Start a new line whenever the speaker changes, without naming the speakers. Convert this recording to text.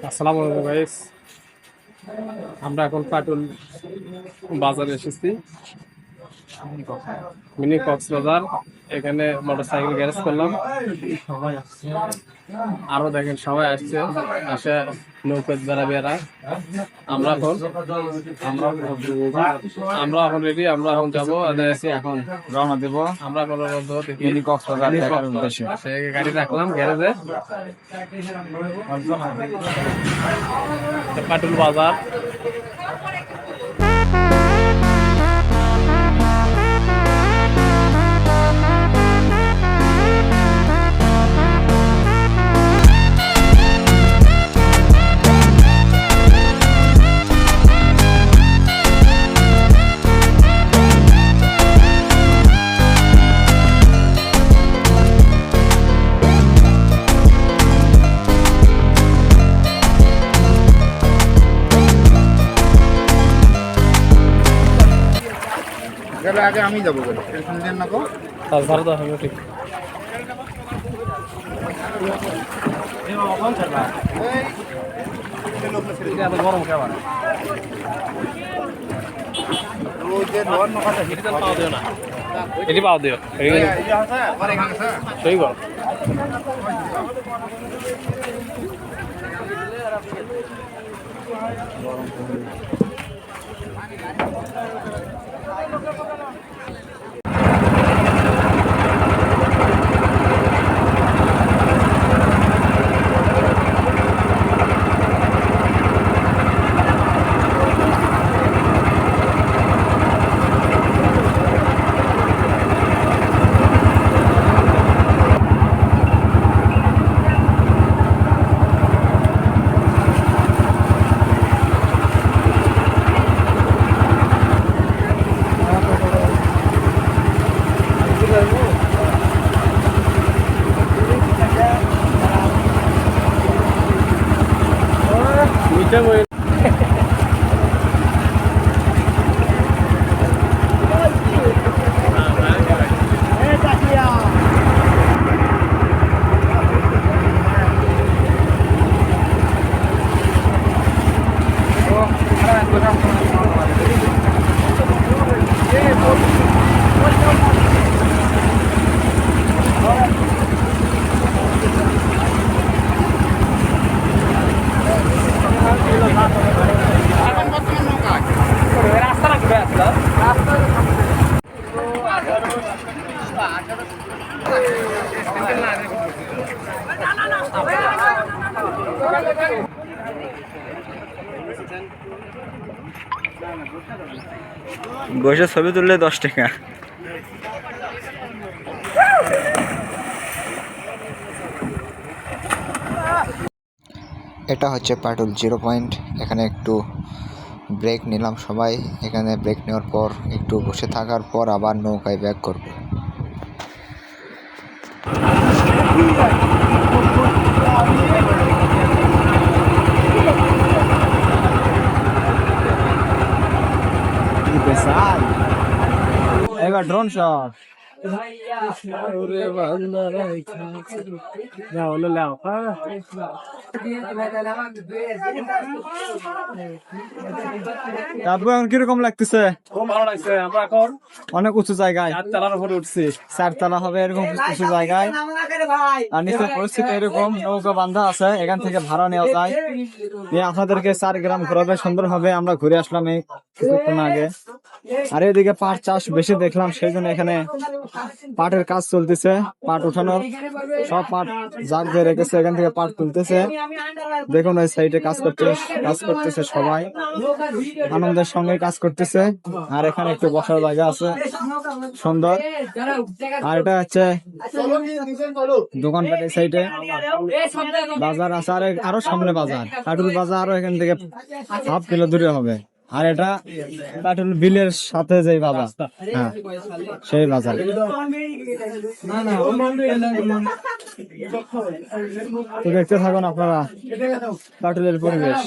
আসসালামু আলাইকুম গাইস। আমরা এখন পাটুল বাজারে এসেছি, মিনি কক্সবাজার। এখানে মোটরসাইকেল গ্যারেজ করলাম। আরো দেখেন সবাই আসছে, আসে নৌকা বেড়া বেড়া। আমরা এখন আমরা এখন রেডি, আমরা এখন যাবো,
এখন রওনা দেব
আমরা এখন রওনা দেবো। দেখি
মিনি কক্সবাজার দেখার উদ্দেশ্যে।
গাড়ি রাখলাম গ্যারেজে, পাটুল বাজার।
গেলে আগে আমি যাবো, টেনশন দেন না।
ধরো তো হবে ঠিক। গরম খাবার পাও দিও না, এটি পাও দিও, সেই গরম।
বসে ছবি তুললে 10 টাকা।
এটা হচ্ছে পাটুল 0 পয়েন্ট। এখানে একটু ব্রেক নিলাম সবাই। এখানে ব্রেক নেওয়ার পর একটু বসে থাকার পর আবার নৌকায় ব্যাক করব।
এবার ড্রোন শট। তারপর এখন কিরকম লাগতেছে?
খুব ভালো লাগছে। আমরা এখন
অনেক উঁচু জায়গায়,
4 তলার উপরে উঠছি।
4 তলা হবে এরকম উঁচু জায়গায়। আর নিচের পরিস্থিতি এরকম, নৌকা বান্ধা আছে, এখান থেকে ভাড়া নেওয়া যায়। আপনাদেরকে 4 গ্রাম ঘোরাবে সুন্দরভাবে। আমরা ঘুরে আসলাম এই কিছুক্ষণ আগে। আর এদিকে পাট চাষ বেশি দেখলাম, সেই জন্য এখানে পাটের কাজ চলতেছে। পাট উঠানোর সব পাট জাগ দিয়ে রেখেছে, এখান থেকে পাট তুলতেছে। দেখুন ওই সাইডে কাজ করতেছে সবাই আনন্দের সঙ্গে কাজ করতেছে। আর এখানে একটু বসার জায়গা আছে সুন্দর। আর এটা হচ্ছে দোকানপাট, এই সাইডে বাজার আছে। আর আরো সামনে বাজার, পাটুল বাজার আরো এখান থেকে হাফ কিলো দূরে হবে। আর এটা পাটুল বিলের সাথে যে বাজার, হ্যাঁ সেই বাজার। তো দেখতে থাকুন আপনারা পাটুলের পরিবেশ।